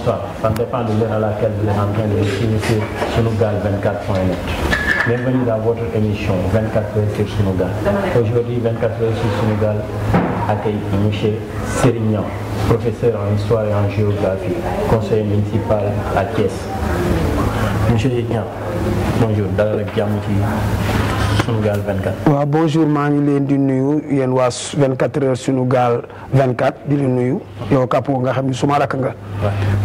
bonsoir. Ça dépend de l'heure à laquelle vous êtes en train de suivre sur sunugal24.net. Bienvenue dans votre émission 24 heures sur Sunugal. Aujourd'hui, 24 heures sur Sunugal accueille M. Serigne Niang, professeur en histoire et en géographie, conseiller municipal à Thiès. Monsieur Niang, bonjour, dalal ak jàmm ci Sunugal 24. waaw bonjour, maa ngi leen di nuyu yéen waa 24 heures Sunugal 24 di leen nuyu yow Kapo nga xam ni suma rakk nga.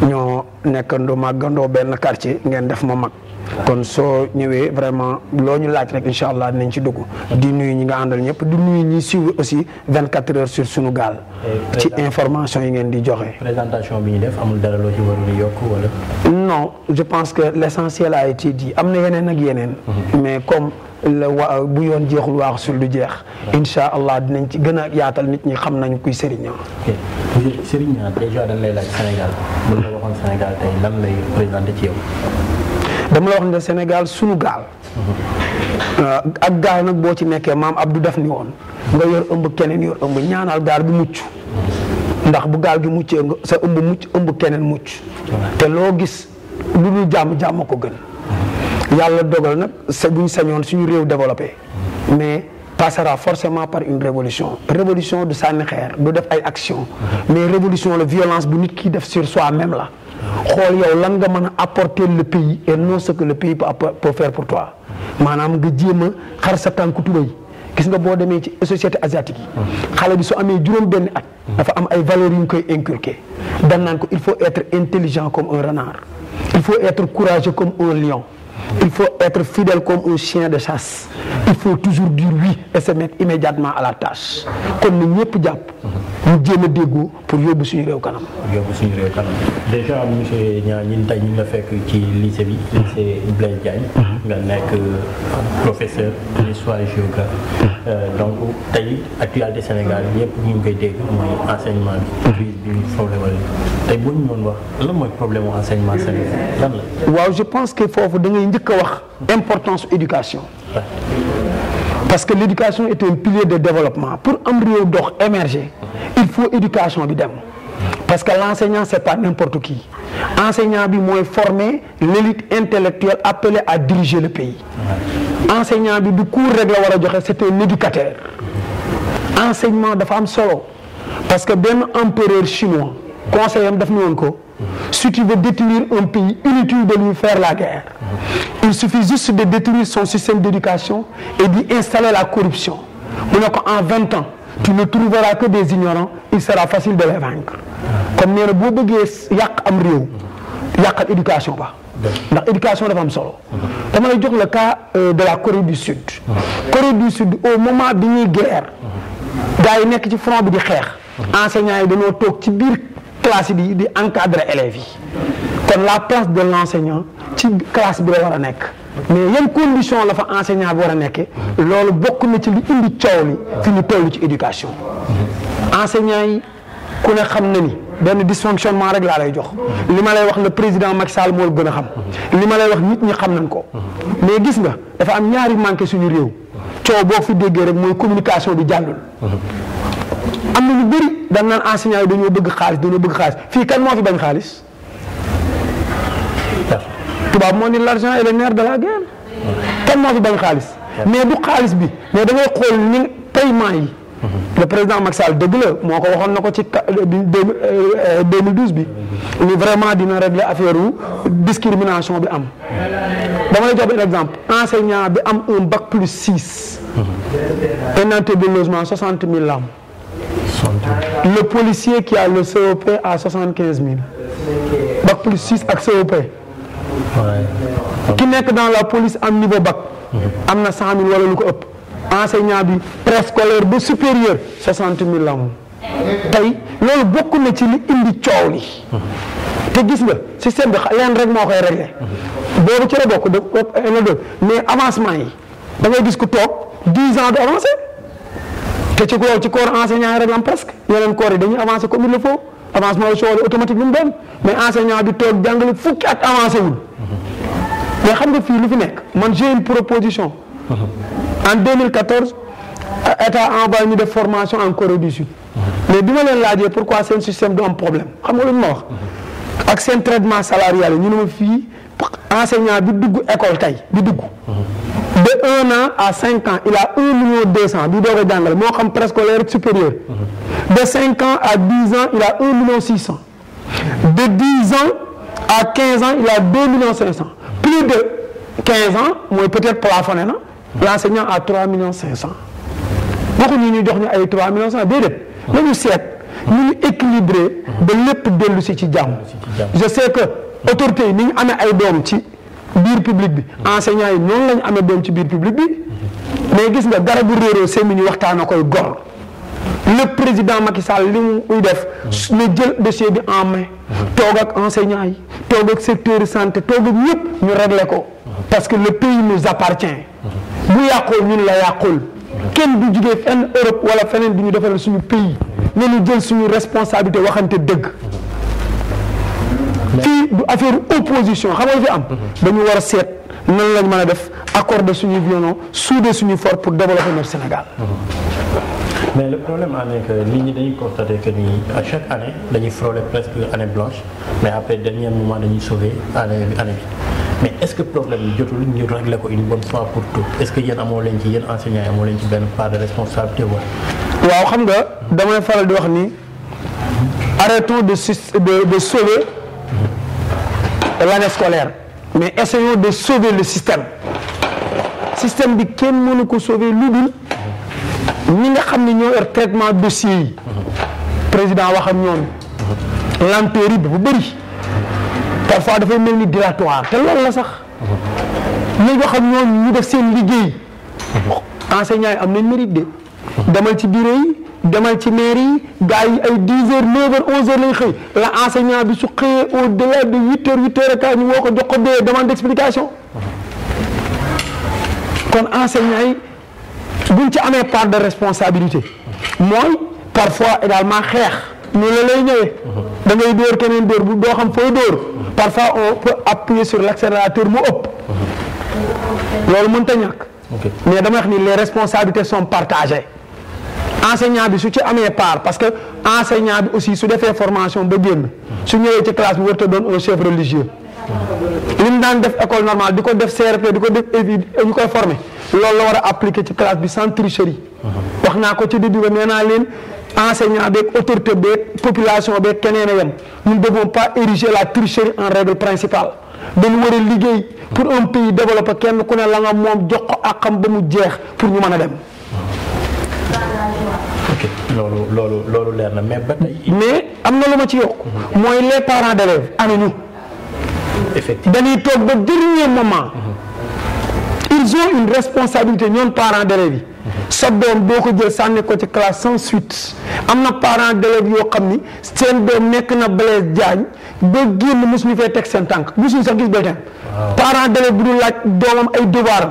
ñoo nekkandoo màggandoo benn quartier ngeen def ma mag. kon soo ñëwee vraiment loo ñu laaj rek incha allah dinañ ci dugg. di nuyu ñi nga àndal ñëpp di nuyu ñi suivre aussi 24 heures sur Sunugal. ci information yi ngeen di joxe. présentation bi ñu def amul dara loo ci waroon a yokk wala. non je pense que l'essentiel a été dit am na yeneen ak yeneen. mais comme bu yoon jeexul waax sul du jeex. incha allah dinañ ci gën a yaatal nit ñi xam nañu kuy Serigne Niang. ok Serigne Niang déjà dañ lay laaj Sénégal bu la waxoon Sénégal tey lan lay présenté ci yow. dama la wax ne Sénégal sunu gaal. ak gaal nag boo ci nekkee maam Abdou def ni woon nga yor ëmb keneen yor ëmb ñaanal gaal bi mucc ndax bu gaal gi muccee nga sa ëmb mucc ëmb keneen mucc te loo gis lu dul jàmm ko gën yàlla dogal nag buñ sañoon suñu réew développé mais passera forcément par une révolution du sànni xeer du def ay action mais révolution la violence bu nit ki def sur soi-même la xool yow lan nga mën a apporter le pays et non ce que le pays peut faire pour toi maanaam nga jéem a xar sa tànku tubéy gis nga boo demee ci société asiatique yi xale bi su amee juróom benn at dafa am ay valeurs yu ñu koy inculquer dan naan ko il faut être intelligent comme un renard il faut être courageux comme un lion il faut être fidèle comme un chien de chasse il faut toujours dire oui et se mettre immédiatement à la tâche kon ni ñëpp jàpp ñu jéem a déggoo pour yóbbu suñu réew kanam. déjà monsieur Niang ñun tey ñu ngi la fekk ci lycée bi lycée Blaise Diagne. nga nekk professeur d'histoire et géographie. donc tey actualité Sénégal ñëpp ñu ngi koy dégg mooy enseignement bi. bi problème la tey boo ñu doon wax lan mooy problème mu enseignement Sénégal lan la. waaw je pense que foofu da ngay njëkk a wax importance éducation. parce que l'éducation est un pilier de développement pour am réew dox émerger il faut éducation bi dem parce que l'enseignant c'est pas n'importe qui enseignant bi mooy former l'élite intellectuelle appelée à diriger le pays enseignant bi du cours rek la war a joxe c'est un éducateur enseignement dafa am solo parce que benn empereur chinois conseiller am daf ni woon ko si tu veux détruire un pays inutile de lui faire la guerre il suffit juste de détruire son système d'éducation et d'y installer la corruption mu ne ko en 20 ans tu ne trouveras que des ignorants il sera facile de les vaincre comme nee na boo bëggee yàq am réew yàqal éducation ba ndax éducation dafa am solo dama lay jox le cas de la Corée du Sud Corée du Sud au moment bi ñuy guerre gars yi nekk ci front bi di xeex enseignants yi dañoo toog ci biir classe bi di encadrer élèves yi kon la place de l'enseignant ci classe bi la war a nekk mais yan condition la fa enseignant bi war a nekkee loolu bokk na ci li indi coow li fi ñu toll ci éducation enseignant yi ku ne xam na ni benn dysfonctionnement rek laa lay jox li ma lay wax le président Macky Sall moo gën a xam li ma lay wax nit ñi xam nañ ko mais gis nga dafa am ñaari manqué suñu réew coow boo fi déggee rek mooy communication bi jàllul am na ñu bëri dañ naan enseignants yi dañoo bëgg xaalis fii kan moo fi bañ xaalis tubaab moo ni l'argent est le nerf de la guerre kan moo fi bañ xaalis mais du xaalis bi mais da ngay xool ni paiement yi le président Macky Sall dëgg la moo ko waxoon na ko ci 2012 bi ni vraiment dina régler affaire discrimination bi am dama lay jox benn exemple enseignant bi am un bac plus 6 indemnité de logement 60 000 la am le policier qui a le COP à 75 000 bac plus 6 ak COP ki nekk dans la police am niveau bac am na 100 000 wala lu ko ëpp enseignant bi préscolaire ba supérieur 60 000 la am tey loolu bokk na ci li indi coow li te gis nga système bi leen rek moo koy réglé boobu ci la bokk de mais avancement yi da ngay gis ku toog 10 ans du avancé te ci corps enseignant yi rek la am presque yeneen corps yi dañuy avancer comme il le faut avancement yu coow automatique lu mu doon mais enseignant bi toog jàngale fukki at avancé wul mais xam nga fii lu fi nekk man j'ai une proposition en 2014 état envoyé ñu def formation en Corée du Sud mais bi ma leen laajee pourquoi seen système du am problème xam nga lu ma wax ak seen traitement salarial ñu ne ma fii enseignant bi dugg école tey bi dugg de 1 an à 5 ans il a 1,2 million bi doog a jàngale moo xam préscolaire ak supérieur de 5 ans à 10 ans il a 1,6 million de 10 ans à 15 ans il a 2,5 million plus de 15 ans mooy peut-être plafonné na l'enseignant à 3,5 millions waxuñu ñu jox ñu ay 3,5 millions déedéet nañu seet ñu équilibré ba lépp dellu si ci jàmm. Je sais que autorités yi ni ñu amee ay doom ci biir public bi enseignants yi noonu la ñu amee doom ci biir public bi mais gis nga garabu réeroo semi ñu waxtaan a koy gor le président Macky Sall li muy def na jël dossier bi en main toog ak enseignants yi toog ak secteur santé toog ak ñëpp ñu réglé ko parce que le pays nous appartient bu yàqul ñun la yàqul kenn du jugee fenn Europe wala feneen du ñu defaral suñu pays nañu jël suñu responsabilité waxante dëgg fii du affaire opposition xam nga fi am dañu war a seet nan lañ mën a def accorder suñuy violon souder suñuy force pour développer notre Sénégal. Mais le problème est que nit ñi dañuy constater que ni à chaque année dañuy frôler presque année blanche mais après dernier moment dañuy sauver année bi mais est-ce que problème bi jotul ñu régler ko une bonne fois pour tout est-ce que yéen amoo leen ci yéen enseignants yi amoo leen ci benn part de responsabilité wala. waaw xam nga damay faral di wax ni arrêtons de sauver l'année scolaire mais essayons de sauver le système bi kenn mënu ko sauver lu dul ñi nga xam ne ñoo yor traitement dossier yi président wax ak ñoom lenteur yi dafa bëri parfois dafay mel ni dilatoire te loolu la sax ñu wax ak ñoom ñu def seen liggéey enseignants yi am nañ mérite de demal ci bureau yi demal ci maire yi gars yi ay 10 heures 9 heures 11 heures lañ xëy la enseignant bi su xëyee au delà de 8 heures et quart ñu woo ko jox ko des demandes d'explication kon enseignants yi buñ ci amee part de responsabilité mooy parfois également xeex ñu la lay ñëwee da ngay dóor keneen dóor bu doo xam fooy dóor parfois on peut appuyer sur l'accélérateur mu ëpp loolu mënta ñàkk mais dama wax ni les responsabilités sont partagées enseignant bi su ci amee part parce que enseignant bi aussi su defee formation ba génn su ñëwee ci classe bi warut a doon un chef religieux li mu daan def école normale di ko def CRP di ko def ñu koy former loolu la war a appliquer ci classe bi sans tricherie wax naa ko ci début ba nee naa leen enseignant beeg autorité beeg population beeg keneen a yem nous ne devons pas ériger la tricherie en règle principale dañu war a liggéey pour un pays développé kenn ku ne la nga moom jox ko àqam ba mu jeex pour ñu mën a dem. ok loolu leer na mais ba tey. mais am na lu ma ci yokk. mooy les parents d'élèves ana ñu. effectivement dañuy toog ba dernier moment. ils ont une responsabilité ñoom parents d'élèves yi. sa doom doo ko jël sànni ko ci classe sans suite am na parents d'élèves yoo xam ni seen doom nekk na Blaise Diagne ba génn mosuñu fee teg seen tànk mosuñu sax gis bulletin. parents d'élèves bu dul laaj doomam ay devoir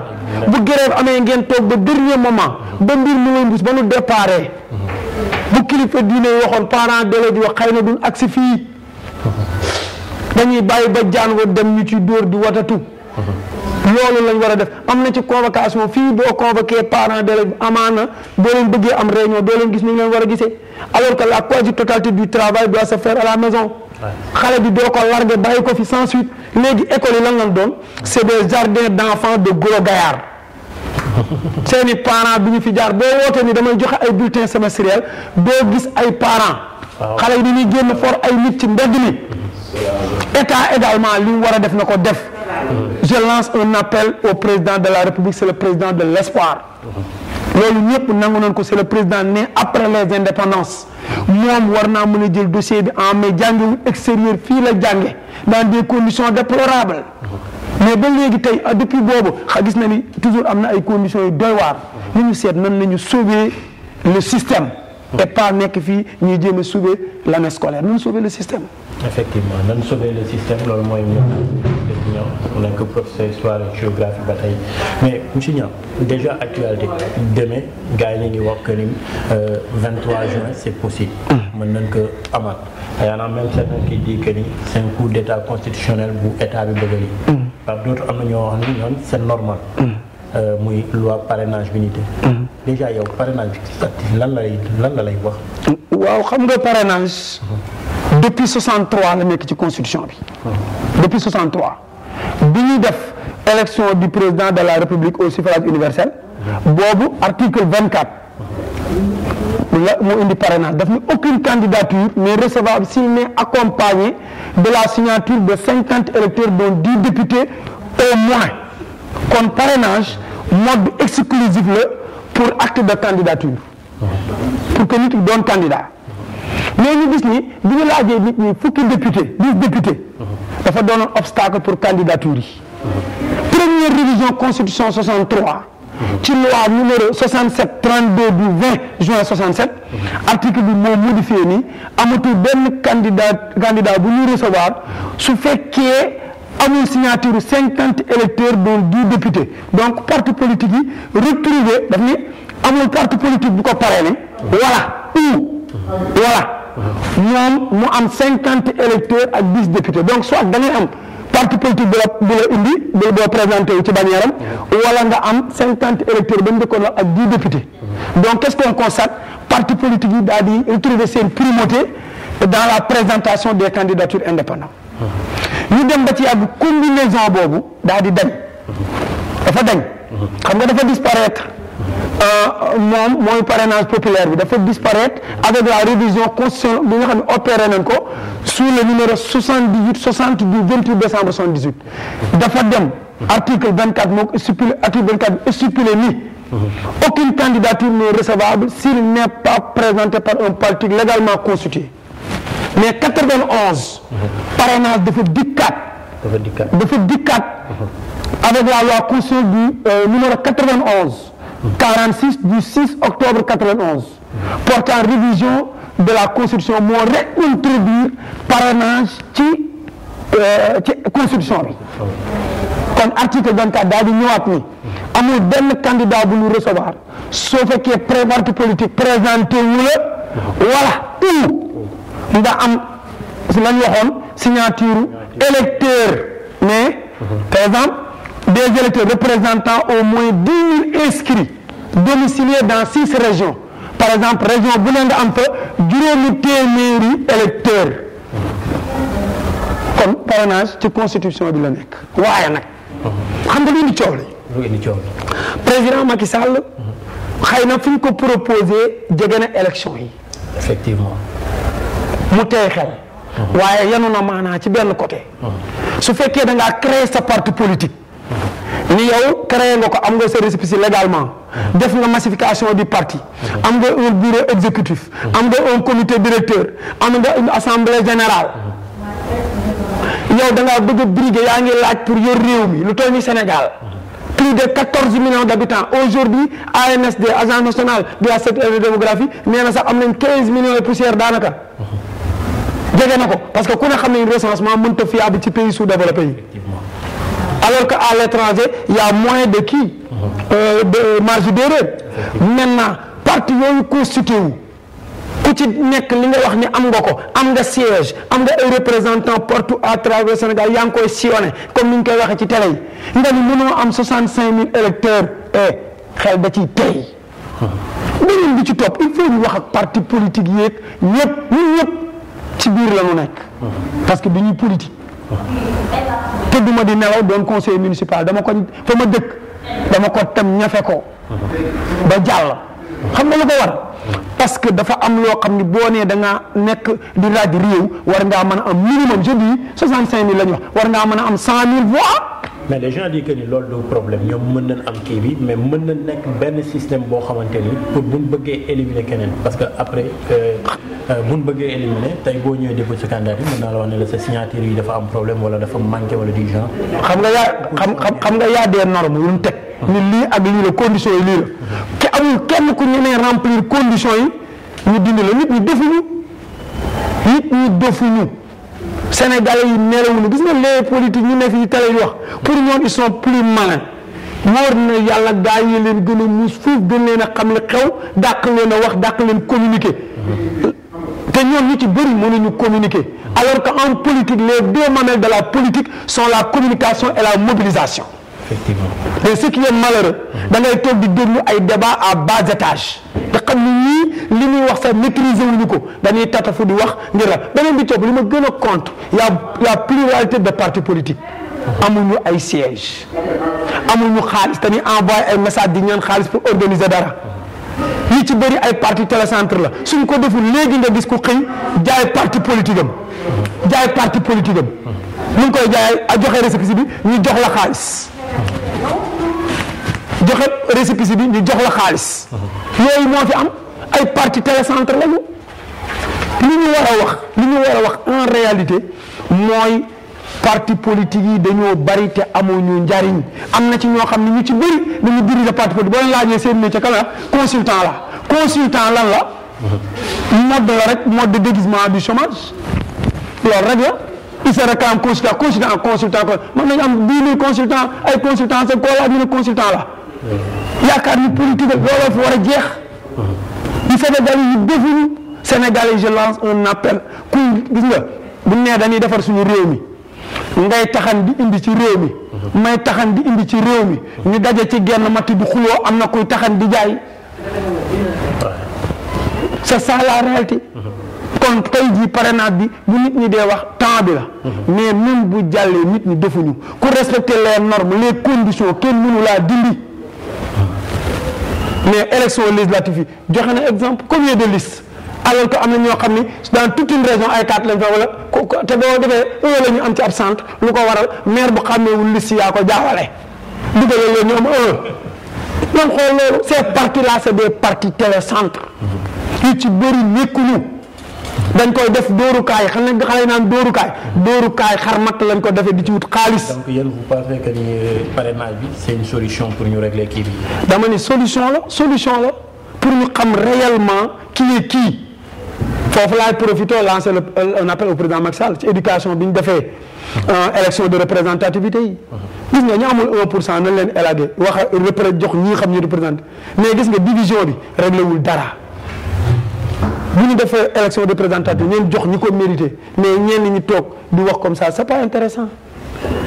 bu grève amee ngeen toog ba dernier moment ba mbir mi wëy mbus ba nu déparé bu kilifa diine waxoon parents d'élèves yi wax xëy na duñ agsi fii dañuy bàyyi ba jaan wa dem ñu ci dóor di watatu. loolu lañ war a def am na ci convocation fii boo convoqué parents d'élèves amaana boo leen bëggee am réunion doo leen gis ni ñu leen war a gisee alors que la quasi-totalité du travail doit se faire à la maison. xale bi doo ko largué bàyyi ko fi sans suite léegi école yi lan lañ doon c'est des jardins d'enfants de gros gaillards seeni parents bi ñu fi jaar boo wootee ni damay joxe ay bulletins semestriels doo gis ay parents. xale yi dañuy génn for ay nit ci mbedd mi état également li mu war a def na ko def. Je lance un appel au président de la République, c'est le président de l'espoir. loolu ñëpp nangu nañ ko c'est le président né après les indépendances moom war naa mën a jël dossier bi en mais jàngewul extérieur fii la jànge dans des conditions déplorables mais ba léegi tey depuis boobu gis na ni toujours am na ay conditions yu doy waar ni ñu seet nan la ñu sauver le système et pas nekk fii ñuy jéem a sauver l'année scolaire nañu sauver le système. effectivement nañu sauver le système loolu mooy ñëw nekk professeur histoire et géographie ba tey mais monsieur Niang déjà actualité demain gars yi ñu ngi wax que ni 23 juin c'est possible. mën nañ ko amaat y en a même certains qui disent que ni c'est un coup d'état constitutionnel bu état bi bëgg a yi. par d'autres am na ñoo wax ni ñoom c'est normal. muy loi parrainage bi ñu déjà yow parrainage bi lan la lay wax. waaw xam nga parrainage. depuis 63 la nekk ci constitution bi. depuis 63 bi ñuy def élection du président de la République au suffrage universel. boobu article 24. la moo indi parrainage daf ni aucune candidature n'est recevable s'il n'est accompagné de la signature de 50 électeurs dont 10 députés au moins. kon parrainage mode exclusif la pour acte de candidature. pour que nit ki doon candidat. mais ñu gis ni bi ñu laajee nit ñi fukki député 10 députés. dafa doonoon obstacle pour candidature yi. première révision constitution 63. ci loi numéro 67 32 du 20 juin 67. article bi moo modifié ni amatul benn candidat bu ñu recevoir su fekkee amul signature 50 électeurs dont 10 députés donc parti politique yi retrouvé daf ni amul parti politique bu ko parrainé voilà ñoom mu am 50 électeurs ak 10 députés donc soit da ngay am parti politique bu la indi boo présenté wu ci bannière am wala nga am 50 électeurs ba mu dëkkoon ak 10 députés donc qu'est-ce qu'on constate parti politique yi daal di retrouver seen primauté dans la présentation des candidatures indépendantes ñu dem ba ci yàgg combinaison boobu daal di dañ dafa dañ xam nga dafa disparaître moom mooy parrainage populaire bi dafa disparaître avec la révision constitution bi nga xam ne opéré nañ ko sous le numéro 78/60 du 28 décembre 78 dafa dem article 24 moo ko stipulé article 24 stipulé ni aucune candidature n'est recevable s'il n'est pas présenté par un parti légalement constitué mais 91 parrainage dafa dikkaat avec la loi constitutionnelle du numéro 91 46 du 6 octobre 91 portant révision de la constitution moo réintroduire parrainage ci constitution bi kon article 24 daal di ñëwaat ni amul benn candidat bu ñu recevoir soo fekkee parti politique présenté wu la voilà ou nga am lañ waxoon signature électeur mais par exemple des électeurs représentant au moins 10 000 inscrits domiciliés dans 6 régions par exemple région bu ne nga am fa juróomi téeméeri électeurs kon parrainage ci constitution bi la nekk waaye nag xam nga lu indi coow li président Macky Sall xëy na fi ñu ko proposé jege na élection yi effectivement mu tey xel waaye yanu na maanaa ci benn côté su fekkee da ngaa créer sa parti politique ni yow créé nga ko am nga sa récépissé légalement def nga massification du parti am nga un bureau exécutif am nga un comité directeur am nga une assemblée générale yow da ngaa bëgg a briguer yaa ngi laaj pour yor réew mi lu toll ni Sénégal plus de 14 millions d'habitants aujourd'hui ANSD agence nationale de la statistique et de la démographie nee na sax am nañ 15 millions et poussière daanaka jege na ko parce que ku ne xam ne recensement mënta fiable ci pays sous-développé yi alors que à l'étranger il y a moins de de marge d'erreur maintenant parti yooyu constitué wu ku ci nekk li nga wax ni am nga ko am nga siège am nga ay représentants partout à travers Sénégal yaa ngi koy sillonné comme ni ñu koy waxee ci télé yi nga ni mënoo am 65 000 électeurs xel da ciy tey beneen bi ci topp il faut ñu wax ak parti politique yeeg ñëpp ñun ñëpp ci biir la ñu nekk parce que dañuy politique te duma di nelaw doon conseiller municipal dama ko fa ma dëkk dama ko tam ñafe ko ba jàll xam nga lu ko war parce que dafa am loo xam ni boo nee da ngaa nekk di raaj réew war ngaa mën a am minimum je dis 65 000 la ñu wax war ngaa mën a am 100 000 voix. mais les gens disent que ni loolu du problème ñoom mën nañ am kii bi mais mën na nekk benn système boo xamante ni pour buñ bëggee éliminer keneen parce que après buñ bëggee éliminer tey boo ñëwee déposé sa candidature mën naa la wax ne la sa signature yi dafa am problème wala dafa manqué wala du genre. xam nga yaa des normes yu ñu teg. ni lii ak lii la conditions yi lii la. te amul kenn ku ñemee remplir conditions yi ñu dindi la nit ñi defuñu. Sénégalais yi nelawuñu gis nga les politiques ñu ne fii télé yi wax pour ñoom ils sont plus malins wóor na yàlla gaa yi leen gën a muus fuuf gën leen a xam li xew dàq leen a wax dàq leen communiquer te ñoom ñu ci bëri mënuñu communiquer alors que en politique les deux mamelles de la politique sont la communication et la mobilisation effectivement. mais ce qui est malheureux da ngay toog di déglu ay débat à bas étage te xam ni ñii li ñuy wax sax maîtriser wuñu ko dañuy tatafu di wax ngir la beneen bi topp li ma gën a contre la pluralité de partis politiques amuñu ay siège amuñu xaalis dañuy envoyé ay message di ñaan xaalis pour organiser dara ñi ci bëri ay parti télécentre la suñ ko deful léegi nga gis ko xëy jaay parti politique am ñu ngi koy jaay a joxe récépissé bi ñu jox la xaalis yooyu moo fi am ay parti télécentre lañu li ñu war a wax en réalité mooy parti politique yi dañoo bari te amuñu njariñ am na ci ñoo xam ne ñu ci bëri dañu diriger parti politique boo leen laajee seen métier kan la consultant lan la mode la rek mode de déguisement du chômage loolu rek la il se réclame consultant mën nañu am 10 000 consultants ay consultants c'est quoi la ñu ne consultant la yaakaar ni politique looloo fi war a jeex ñu Sénégal yi defuñu Sénégal yi je lance un appel ku gis nga bu nee dañuy defar suñu réew mi ngay taxan di indi ci réew mi may taxan di indi ci réew mi ñu daje ci genn matti di xuloo am na kuy taxan di jaay c'est ça la réalité kon tey jii parrainage bi bu nit ñi dee wax temps bi la mais même bu jàllee nit ñi defuñu ku respecter les normes les conditions kenn mënu laa dindi mais élection législative yi joxe na exemple combien de listes alors que am na ñoo xam ni dans toute une région ay 4 lañ fa wala te boo defee la ñu am ci ab centre lu ko waral maire bu xàmmeewul liste yaa ko jaawale dugal leen ñu am donc xool loolu ces partis là c'est des partis télécentre yu ci bëri nekkuñu dañ koy def dóorukaay xam ne xale yi naan dóorukaay xarmat lañ ko defee di ci wut xaalis. donc yéen vous pensez que ni parrainage bi c'est une solution pour ñu régler kii bi. dama ni solution la pour ñu xam réellement kii foofu laay profité lancer un appel au président Macky Sall ci éducation bi ñu defee élection de représentativité yi. gis nga ñu amul 1% nañ leen élagué jox ñi xam ñu représenté mais gis nga division bi réglé wul dara. bu ñu defee élection de représentative ñeen jox ñi ko mérité mais ñenn ñi toog di wax comme ça c'est pas intéressant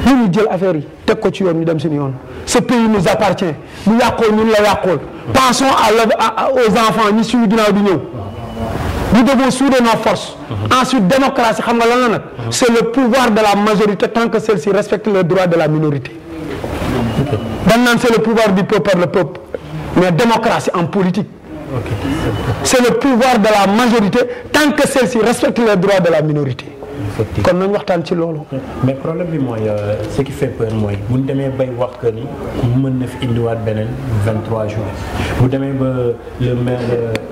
ñu jël affaire yi teg ko ci yoon ñu dem suñu yoon ce pays nous appartient bu yàqool ñun la yàqool pensons aux enfants ñi suñu ginnaaw di ñëw nous devons souder nos forces ensuite démocratie xam nga lan la nag c'est le pouvoir de la majorité tant que celle-ci respecte les droits de la minorité dañ naan c'est le pouvoir du peuple par le peuple mais démocratie en politique c'est le pouvoir de la majorité tant que celle-ci respecte les droits de la minorité. kon nañ waxtaan ci loolu. mais problème bi mooy ce qui fait peur mooy bu ñu demee bay wax que ni mën na fi indiwaat beneen 23 juin bu demee ba le maire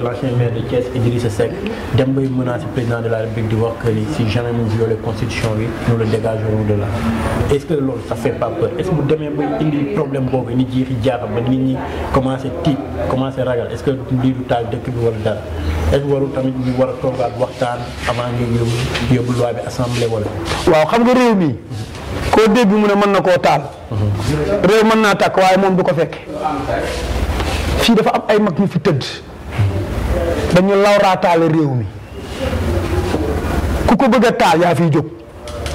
l'ancien maire de Thiès Idrissa Seck dem bay menacer président de la République di wax que ni si jamais mu violé constitution bi nous le dégagerons de là est-ce que loolu ça fait pas peur est-ce que bu demee bay indi problème boobu ni jiixi jaaxa ba nit ñi commencé tiit commencé ragal est-ce que lii du taal dëkk bi wala dara est-ce que warul tamit ñu war a toogaat waxtaan avant nga yóbbu loi bi assemblée wala. waaw xam nga réew mi koo dégg mu ne mën na koo taal. réew mën naa tàkk waaye moom du ko fekk. fii dafa am ay mag ñu fi tëdd dañu lawraataale réew mi ku ko bëgg a taal yaa fiy jóg.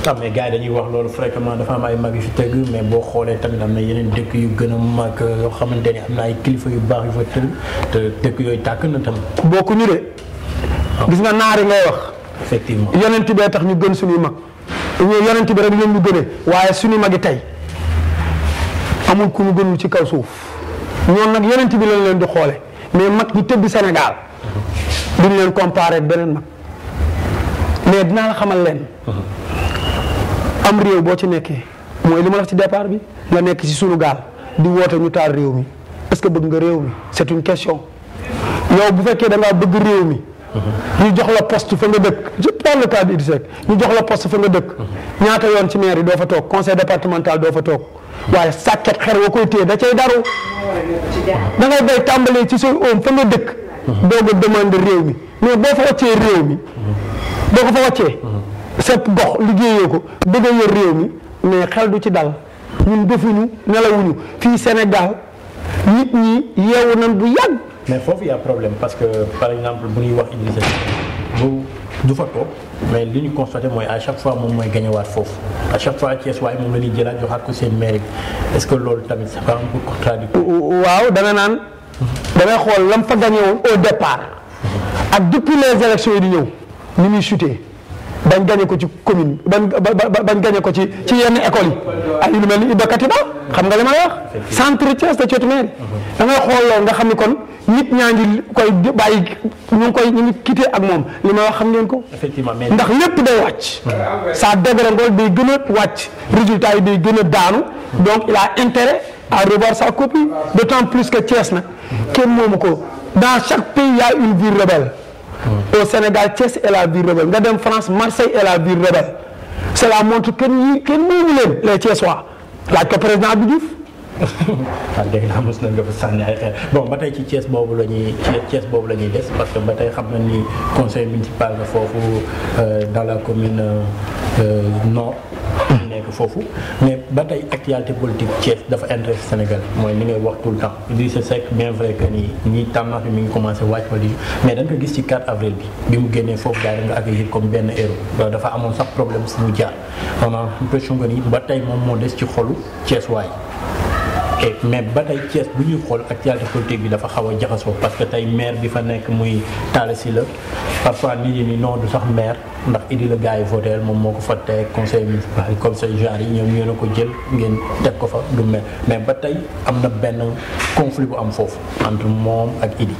ah mais gars yi dañuy wax loolu fréquemment dafa am ay mag yu fi tëgg mais boo xoolee tamit am na yeneen dëkk yu gën a mag yoo xamante ni am na ay kilifa yu baax yu fa tëdd te dëkk yooyu tàkk na tamit. bokkuñu de. gis nga naari ngay wax. effectivement yonent bee tax ñu gën suñuy mag yonent bi rek leen ñu gënee waaye suñu magi tey amul ku ñu gënul ci kaw suuf ñoom nag yonent bi lañ leen di xoole mais mag ñi tëdd Sénégal duñ leen comparé ak beneen mag mais dinaa la xamal leen am réew boo ci nekkee mooy li ma la wax ci départ bi nga nekk ci sunu gaal di woote ñu taal réew mi est-ce que bëgg nga réew mi c'est une question yow bu fekkee da ngaa bëgg réew mi ñu jox la poste fa nga dëkk je parle le cas d'Idrissa Seck ñu jox la poste fa nga dëkk ñaata yoon ci maire yi doo fa toog conseil départemental doo fa toog waaye sàkket xer wa koy téye da cay daru da ngay bay tàmbalee ci say oom fa nga dëkk doog a demande réew mi mais boo fa wàccee réew mi boo ko fa wàccee sa gox liggéeyoo ko bëgg a yor réew mi mais xel du ci dal ñun defuñu nelawuñu fii Sénégal nit ñi yeewu nañ bu yàgg. mais foofu y a problème parce que par exemple bu ñuy wax Idrissa Seck du fa toog mais li ñu constaté mooy à chaque fois moom mooy gañewaat foofu à chaque fois Thiès waaye moom la ñuy jëlaat joxaat ko seen mairie bi est-ce que loolu tamit c'est pas un peu contradictoire. waaw da nga naan da ngay xool lam fa gagné woon au départ ak depuis les élections yi di ñëw ni muy chuté bañ gagné ko ci commune bañ gagné ko ci yenn écoles yi ay lu mel ni Iba Katiba xam nga li ma wax centre Thiès de Thiès mairie da ngay xool loolu nga xam ni kon nit ñaa ngi koy bàyyi ñu ngi quitté ak moom li ma wax xam ngeen ko. effectivement ndax lépp day wàcc. ça dégringole day gën a wàcc résultat yi day gën a daanu donc il a intérêt à revoir sa copie d'autant plus que Thiès nag kenn moomu ko dans chaque pays il y a une ville rebelle. Au Sénégal Thiès est la ville rebelle nga dem France Marseille est la ville rebelle cela montre que kenn moomu leen les Thiessois laaj ko président Abdou Diouf. waaw dégg naa mos nañ nga fa sànni ay xeer bon ba tey ci Thiès boobu la ñuy des parce que ba tey xam na ni conseil municipal nga foofu dans la commune nord nekk foofu mais ba tey actualité politique Thiès dafa intéressé Sénégal mooy li ngay wax tout le temps Idrissa Seck bien vrai que ni ñi tànnaaf bi mi ngi commencé wàcc wala mais dañ ko gis ci 4 avril bi mu génnee foofu daal nga accueillir comme benn héros dafa amoon sax problème fu mu jaar on a l'impression que ni ba tey moom moo des ci xolu Thiès waay mais ba tey Thiès bu ñuy xool actualité politique bi dafa xaw a jaxasoo parce que tey maire bi fa nekk muy Talla Sylla parfois nit ñi ni non du sax maire ndax Idi la gars yi voté moom moo ko fa teg conseil municipal comme ce genre yi ñoom ñoo na ko jël ngeen teg ko fa du maire mais ba tey am na benn conflit bu am foofu entre moom ak Idi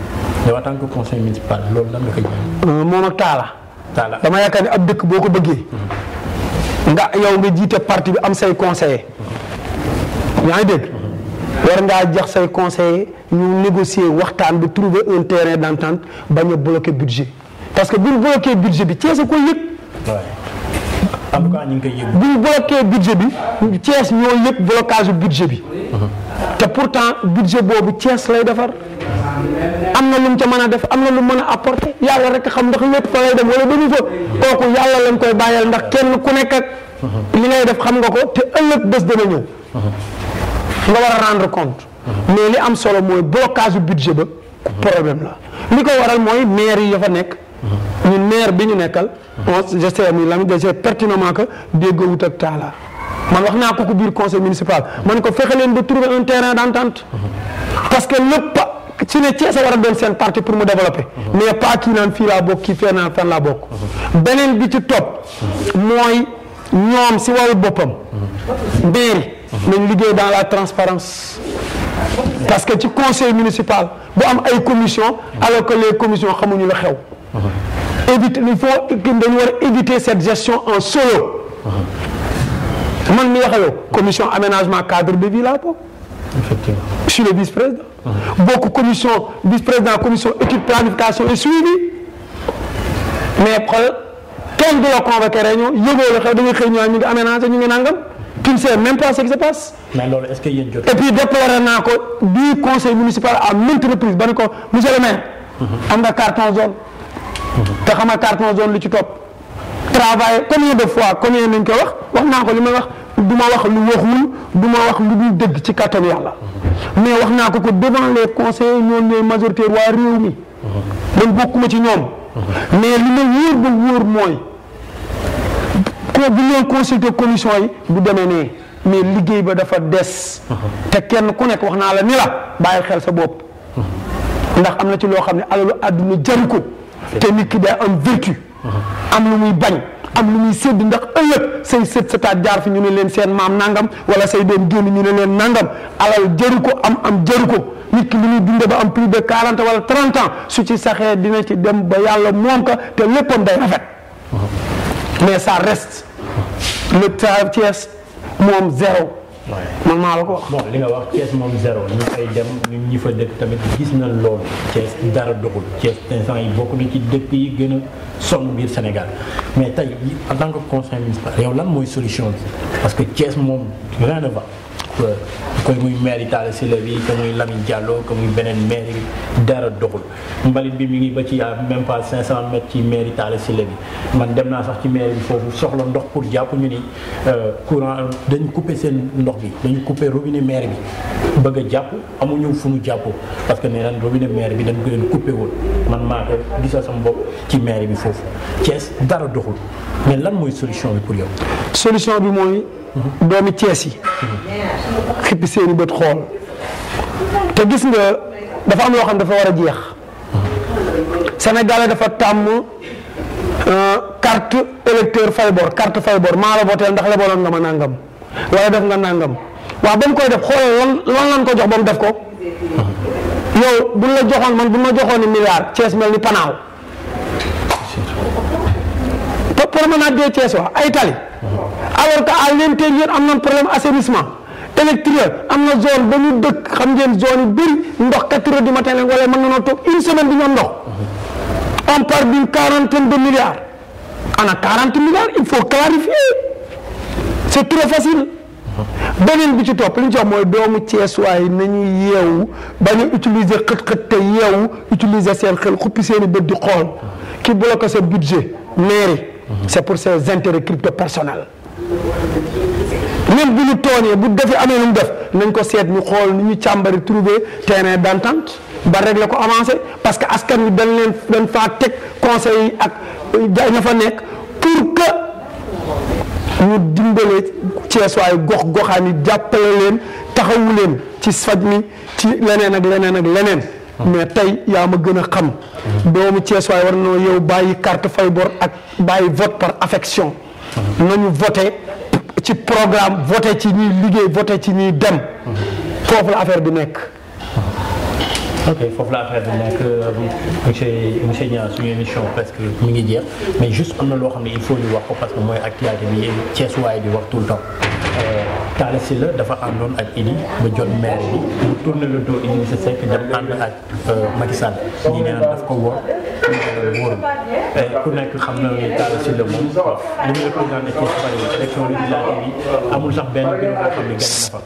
mais en tant que conseil municipal loolu lan nga koy jël. moom ak Talla dama yaakaar ni ab dëkk boo ko bëggee nga yow nga jiite parti bi am say conseiller yaa ngi dégg. war ngaa jox say conseillers ñu négocier waxtaan bi trouver un terrain d'entente bañ a bloquer budget parce que bu ñu bloquer budget bi Thiès a koy yëg. en tout cas ñu ngi koy yëg. bu ñu bloquer budget bi Thiès ñoo yëg blocage budget bi. te pourtant budget boobu Thiès lay defar am na lu mu ca mën a def am na lu mën a apporter yàlla rek xam ndax lépp fa lay dem wala demu fa kooku yàlla lañ koy bàyyal ndax kenn ku nekk ak li ngay def xam nga ko te ëllëg bés dana ñëw. nga war a rendre compte mais li am solo mooy blocage du budget ba problème la li ko waral mooy maire yi ya fa nekk ñun maire bi ñu nekkal je sais muy Lamine je sais pertinemment que déggoowut ak Talla man wax naa ko biir conseil municipal man ko fexe leen ba trouver un terrain d'entente parce que lépp ci ne Thiès a war a doon seen parti pour mu développer mais pas kii naan fii laa bokk kii fee naan fan laa bokk beneen bi ci topp mooy ñoom si wàllu boppam maire nañ liggéey dans la transparence parce que ci conseil municipal bu am ay commission alors que les commissions xamuñu la xew éviter il faut dañu war a éviter cette gestion en solo man mi wax yow commission aménagement cadre de vie laa bokk effectivement je suis le vice-président bokk commission vice-président commission étude planification et suivi mais xool kenn du la convoqué réunion yëgoo la xew da nga xëy ñu ngi aménagé ñu ngi nangam tu ne sais même pas ce qui se passe. mais loolu est-ce que yéen jot. et puis déploré naa ko du conseil municipal à maintes reprises ba ne ko monsieur le maire. am nga carton jaune. te xam nga carton jaune lu ci topp. travail combien de fois combien nañ ko wax naa ko li may wax du ma wax lu waxul du ma wax lu dul dëgg ci kàttanu yàlla. mais wax naa ko devant les conseillers ñoom ñooy majorité waa réew mi. man bokkuma ci ñoom. mais li ma wóor ba wóor mooy. bu ñu consulter commission yi bu demee nee mais liggéey ba dafa des te kenn ku nekk wax naa la ni la bàyyi xel sa bopp ndax am na ci loo xam ne alalu àdduna jaru ko te nit ki day am vertu am lu muy bañ am lu muy sédd ndax ëllëg say sët sëtaat jaar fi ñu ne leen seen maam nangam wala say doom génn ñu ne leen nangam alal jaru ko am jaru ko nit ki lu muy dundee ba am plus de 40 wala 30 ans su ci saxee dina ci dem ba yàlla moom ka te léppam day rafet mais ça reste le Thiès moom zéro. man maa la ko wax. bon li nga wax Thiès moom zéro ñu fay dem ñi fa dëkk tamit gis na loolu Thiès dara doxul Thiès instant yi bokk na ci dëkk yi gën a sonn biir Sénégal mais tey en tant que conseil municipal yow lan mooy solution bi parce que Thiès moom rien ne va. koy muy maire Talla Sylla bi que muy Lamine Diallo que muy beneen maire bi dara doxul mbalit bi mi ngi ba ci même pas 500 mètres ci maire Talla Sylla bi man dem naa sax ci maire bi foofu soxla ndox pour jàpp ñu ni courant dañu coupé seen ndox bi dañu coupé robinet maire bi bëgg a jàpp amuñu fu ñu jàppoo parce que nee naan robinet maire bi dañ ko leen coupé woon man maa ko gisal sama bopp ci maire bi foofu Thiès dara doxul mais lan mooy solution bi pour yow. solution bi mooy. doomi Thiès yi. xippi seeni bët xool te gis nga dafa am loo xam dafa war a jeex. Sénégalais dafa tàmm carte électeur fay bor carte fay bor maa la voté ndax lebaloon nga ma nangam wala def nga nangam waaw ba mu koy def xoolal lan ko jox ba mu def ko. yow buñ la joxoon man bu ma joxoon ni milliard Thiès mel ni panaaw. promenade des Thiès waa ay tali. alors que à l'intérieur am na problème assainissement électrique am na zone ba ñu dëkk xam ngeen zone yu bëri ndox 4 heures du matin la wala mën na toog une semaine bi ñu am ndox. on parle d'une quarantaine de milliards. ana 40 milliards il faut clarifier c'est trop facile. beneen bi ci topp li ñu ci wax mooy doomu Thiès waay nañu yeewu bañ a utiliser xët-xët te yeewu utiliser seen xel xuppi seen i bët di xool ki bloqué sa budget mairie. c'est pour ses intérêts crypto personnels même bu ñu tooñee bu defee amee lu mu def nañ ko seet ñu xool ni ñu càmbari trouver terrain d'entente ba régler ko avancer parce que askan wi dañ faa teg conseil yi ak ña fa nekk pour que ñu dimbale Thiès waaye gox-goxaan yi jàppale leen taxawu leen ci faj mi ci leneen ak leneen ak leneen. mais tey yaa ma gën a xam doomu Thiès waaye war na yow bàyyi carte fay bor ak bàyyi vote par affection nañu voté ci programme voté ci ñuy liggéey voté ci ñuy dem foofu la affaire bi nekk. ok foofu la affaire bi nekk monsieur Niang suñu émission presque mi ngi jeex mais juste am na loo xam ne il faut ñu wax ko parce que mooy actualité bi Thiès waaye di wax tout le temps. Talla Sylla dafa àndoon ak Idi ba jot maire bi mu tourné le dos Idrissa Seck dem ànd ak Macky Sall ñi nee daf ko wóor wóorul ku nekk xam na ne Talla Sylla moom li muy représenté ci bari élection législative yi amul sax benn bureau boo xam ne gagné na fa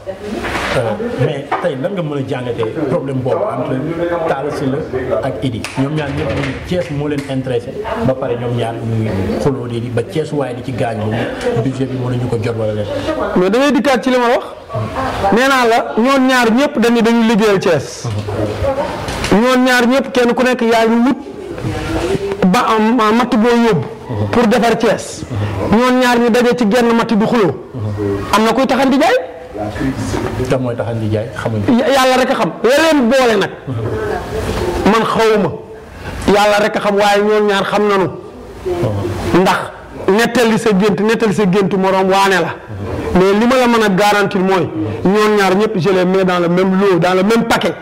mais tey lan nga mën a jàngatee problème boobu entre Talla Sylla ak Idi ñoom ñaar ñëpp ñu Thiès moo leen intéressé ba pare ñoom ñaar ñuy xuloo di ba Thiès waaye di ci gaañ moom budget bi mënuñu ko jot wala leen. mais da ngay dikkaat ci li ma wax nee naa la ñoom ñaar ñëpp dañuy liggéeyal Thiès ñoom ñaar ñëpp kenn ku nekk yaa ngi wut ba am matt boo yóbbu pour defar Thiès ñoom ñaar ñu daje ci genn matt du xuloo am na kuy taxan di jaay. te mooy taxan di jaay xamuñ. yàlla rek a xam la leen boole nag man xawma yàlla rek a xam waaye ñoom ñaar xam nañu ndax nettali sa gént moroom waane la. mais li ma la mën a garantir mooy ñoom ñaar ñëpp je les mets dans le même lot dans le même paquet.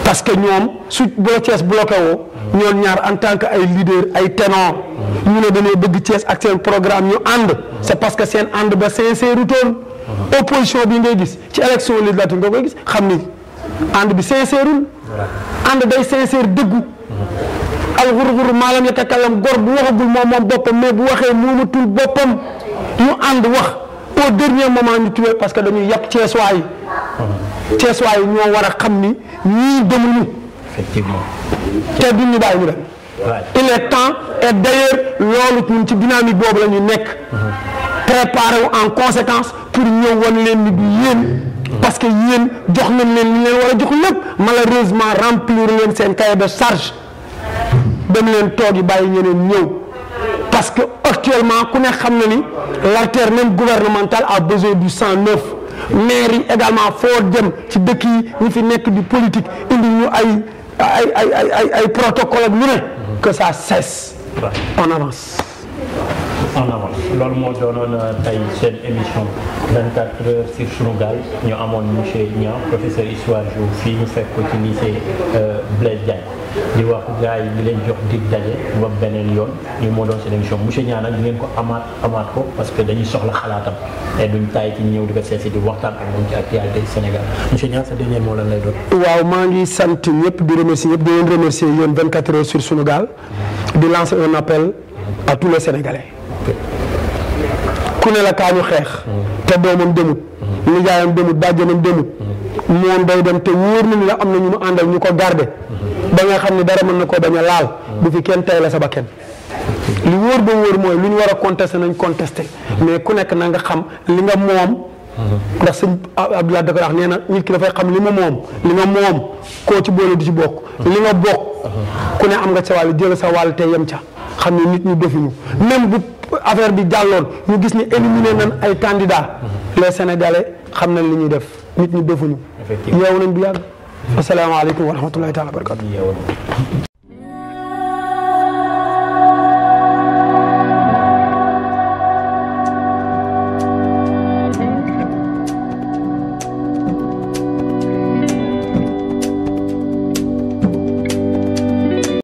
parce que ñoom su boo Thiès bloqué woo ñoom ñaar en tant que ay leader ay ténor ñu ne dañoo bëgg Thiès ak seen programme ñu ànd c'est parce que seen ànd ba sincère utoon opposition bi ngay gis ci élection législative nga koy gis xam ni ànd bi sincèreul ànd day sincère dëggu alxurxur maalam yatakallam gor bu waxagul moom boppam mais bu waxee moomatul boppam ñu ànd wax au dernier moment ñu tuwee parce que dañuy yàpp Thiès waay ñoo war a xam ni ñii demuñu. effectivement. te duñ ñu bàyyi ñu dem. il est temps et d'ailleurs loolu ñun ci dynamique boobu la ñu nekk. préparé wu en conséquence pour ñëw wan leen ni du yéen. parce que yéen jox nañ leen li leen war a jox lépp malheureusement remplir leen seen cahier de charge dem leen toog yi bàyyi ñeneen ñëw. parce que actuellement ku ne xam na ni l'artère même gouvernementale a besoin du sang neuf maire yi également foo dem ci dëkk yi ñu fi nekk di politique indi ñu ay protocole ak lu ne que ça cesse. on avance. loolu moo doonoon tey seen émission 24 heures sur Sunugal ñu amoon monsieur Niang professeur histoire géo fii ñu fekk ko ci lycée Blaise Diagne di wax gars yi di leen jox dig daje ba beneen yoon ñu moo doon seen émission monsieur Niang nag di ngeen ko amaat ko parce que dañuy soxla xalaatam et duñ taay ci ñëw di ko seesi di waxtaan ak moom ci actualité Sénégal monsieur Niang sa dernier mot lan lay doon. waaw maa ngi sant ñëpp di remercier ñëpp di leen remercier yéen 24 heures sur Sunugal di lancer un appel à tous les Sénégalais. ku ne la kaa ñu xeex te doomam demut nijaayam demut bàjjanam demut moom day dem te wóor na ni la am na ñu mu àndal ñu ko garde ba nga xam ne dara mën na koo bañ a laal bu fi kenn tay la sa bakkan li wóor ba wóor mooy lu ñu war a contesté nañ contesté mais ku nekk na nga xam li nga moom ndax sëñ Abdoulaye da ko wax nee na nit ki dafay xam li ma moom li nga moom koo ci boole di ci bokk li nga bokk ku ne am nga sa wàll jël sa wàll te yem ca xam ne nit ñi defuñu même bu affaire bi jàlloon ñu gis ni éliminé nañ ay candidats les Sénégalais xam nañ li ñuy def nit ñi defuñu yeewu nañ bu yàgg asalaamaaleykum wa rahmatullahi taala wa barakatu